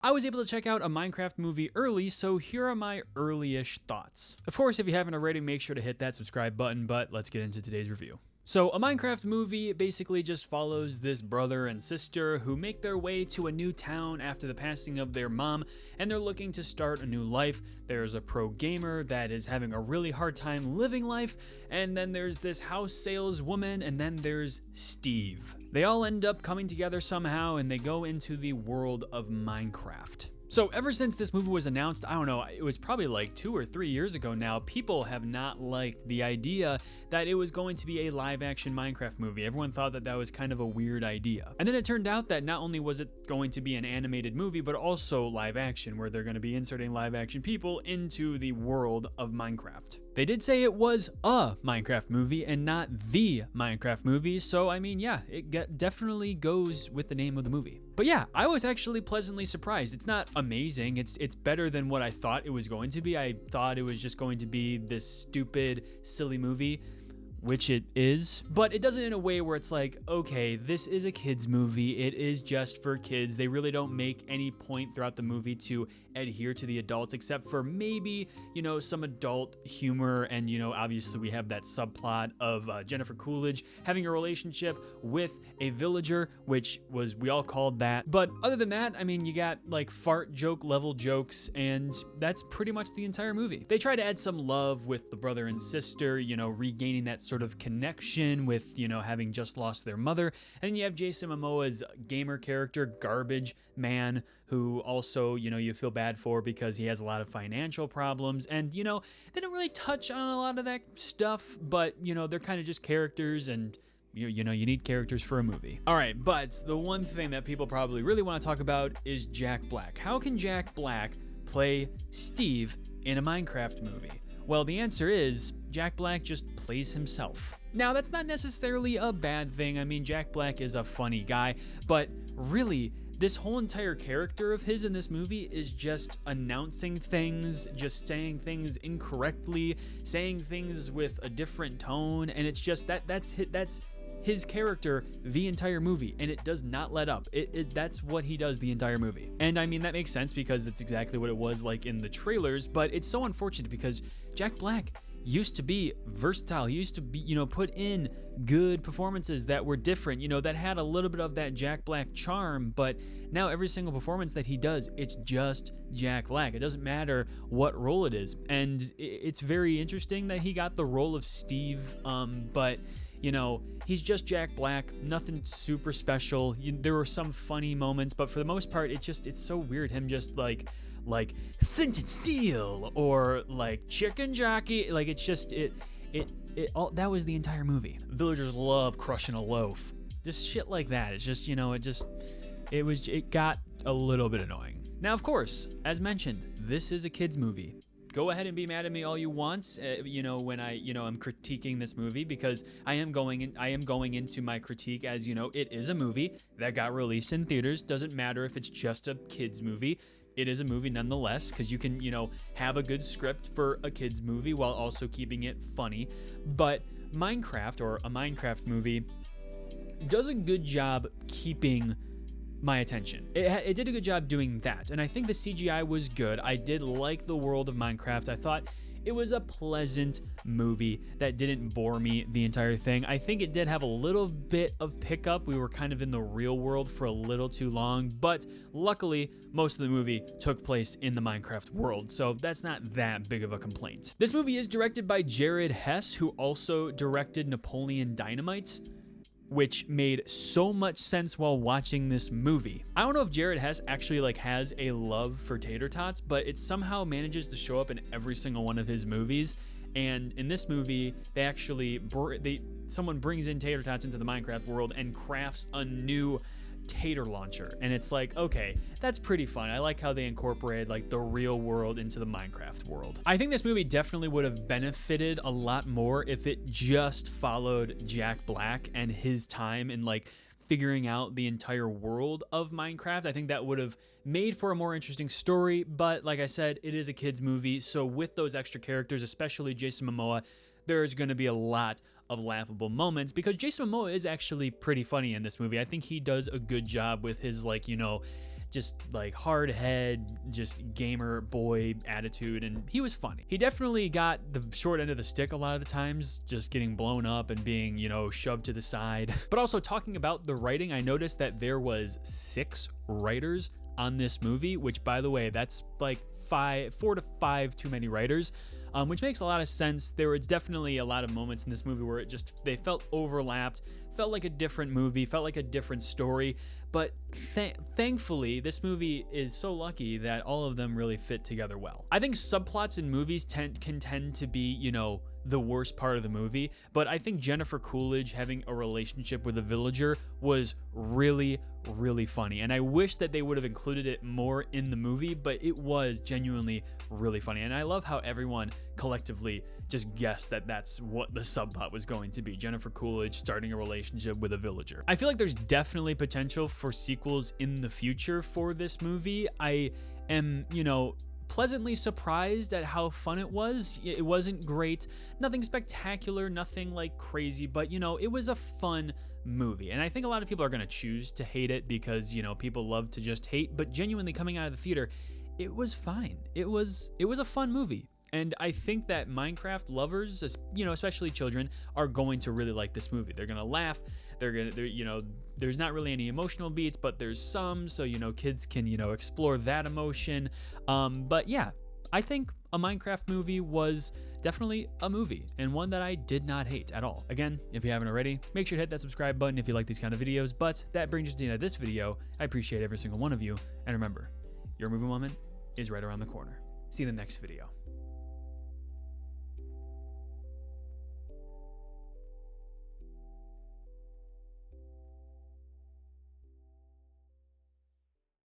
I was able to check out a Minecraft movie early, so here are my early-ish thoughts. Of course, if you haven't already, make sure to hit that subscribe button, but let's get into today's review. So, a Minecraft movie basically just follows this brother and sister who make their way to a new town after the passing of their mom, and they're looking to start a new life. There's a pro gamer that is having a really hard time living life, and then there's this house saleswoman, and then there's Steve. They all end up coming together somehow, and they go into the world of Minecraft. So ever since this movie was announced, I don't know, it was probably like 2 or 3 years ago now, people have not liked the idea that it was going to be a live action Minecraft movie. Everyone thought that that was kind of a weird idea. And then it turned out that not only was it going to be an animated movie, but also live action, where they're going to be inserting live action people into the world of Minecraft. They did say it was a Minecraft movie and not the Minecraft movie, so I mean, yeah, it definitely goes with the name of the movie. But yeah, I was actually pleasantly surprised. It's not amazing, it's better than what I thought it was going to be. I thought it was just going to be this stupid, silly movie, which it is, but it does it in a way where it's like, okay, this is a kid's movie, it is just for kids. They really don't make any point throughout the movie to adhere to the adults, except for maybe, you know, some adult humor, and, you know, obviously we have that subplot of Jennifer Coolidge having a relationship with a villager, which was, we all called that. But other than that, I mean, you got like fart joke level jokes, and that's pretty much the entire movie. They try to add some love with the brother and sister, you know, regaining that sort of connection with, you know, having just lost their mother. And then you have Jason Momoa's gamer character, Garbage Man, who also, you know, you feel bad for because he has a lot of financial problems. And, you know, they don't really touch on a lot of that stuff, but, you know, they're kind of just characters, and you know, you need characters for a movie. All right, but the one thing that people probably really want to talk about is Jack Black. How can Jack Black play Steve in a Minecraft movie? Well, the answer is Jack Black just plays himself. Now, that's not necessarily a bad thing. I mean, Jack Black is a funny guy, but really, this whole entire character of his in this movie is just announcing things, just saying things incorrectly, saying things with a different tone, and it's just that's his character the entire movie, and it does not let up. That's what he does the entire movie. And I mean, that makes sense because that's exactly what it was like in the trailers, but it's so unfortunate because Jack Black used to be versatile. He used to be, you know, put in good performances that were different, you know, that had a little bit of that Jack Black charm, but now every single performance that he does, it's just Jack Black. It doesn't matter what role it is. And it's very interesting that he got the role of Steve, but you know, he's just Jack Black, nothing super special. There were some funny moments, but for the most part, it's so weird, him just like Flint and Steel, or like Chicken Jockey, like it's just, all that was the entire movie. Villagers love crushing a loaf. Just shit like that. It's just, you know, it got a little bit annoying. Now, of course, as mentioned, this is a kid's movie. Go ahead and be mad at me all you want, you know, when I'm critiquing this movie, because I am going into my critique as, you know, it is a movie that got released in theaters. Doesn't matter if it's just a kids movie. It is a movie nonetheless, because you can, you know, have a good script for a kids movie while also keeping it funny. But Minecraft, or a Minecraft movie, does a good job keeping my attention. It did a good job doing that, and I think the CGI was good. I did like the world of Minecraft. I thought it was a pleasant movie that didn't bore me the entire thing. I think it did have a little bit of pickup. We were kind of in the real world for a little too long, but luckily, most of the movie took place in the Minecraft world, so that's not that big of a complaint. This movie is directed by Jared Hess, who also directed Napoleon Dynamite, which made so much sense while watching this movie. I don't know if Jared Hess actually like has a love for tater tots, but it somehow manages to show up in every single one of his movies. And in this movie, they actually someone brings in tater tots into the Minecraft world and crafts a new tater launcher, and it's like, okay, that's pretty fun. I like how they incorporated like the real world into the Minecraft world. I think this movie definitely would have benefited a lot more if it just followed Jack Black and his time in like figuring out the entire world of Minecraft. I think that would have made for a more interesting story, but like I said, it is a kids movie, so with those extra characters, especially Jason Momoa, there's going to be a lot of laughable moments, because Jason Momoa is actually pretty funny in this movie. I think he does a good job with his, like, you know, just like hard head, just gamer boy attitude, and he was funny. He definitely got the short end of the stick a lot of the times, just getting blown up and being, you know, shoved to the side. But also talking about the writing, I noticed that there was 6 writers on this movie, which by the way, that's like 4 to 5 too many writers. Which makes a lot of sense. There was definitely a lot of moments in this movie where they felt overlapped, felt like a different movie, felt like a different story. But thankfully, this movie is so lucky that all of them really fit together well. I think subplots in movies can tend to be, you know, the worst part of the movie, but I think Jennifer Coolidge having a relationship with a villager was really, really funny, and I wish that they would have included it more in the movie, but it was genuinely really funny, and I love how everyone collectively just guessed that that's what the subplot was going to be. Jennifer Coolidge starting a relationship with a villager. I feel like there's definitely potential for sequels in the future for this movie. I am, you know, pleasantly surprised at how fun it was. It wasn't great, nothing spectacular, nothing like crazy, but you know, it was a fun movie. And I think a lot of people are going to choose to hate it because, you know, people love to just hate, but genuinely coming out of the theater, it was fine. It was a fun movie. And I think that Minecraft lovers, you know, especially children, are going to really like this movie. They're gonna laugh. They're you know, there's not really any emotional beats, but there's some, so you know, kids can, you know, explore that emotion. But yeah, I think a Minecraft movie was definitely a movie, and one that I did not hate at all. Again, if you haven't already, make sure to hit that subscribe button if you like these kind of videos. But that brings us to the end of this video. I appreciate every single one of you, and remember, your movie moment is right around the corner. See you in the next video.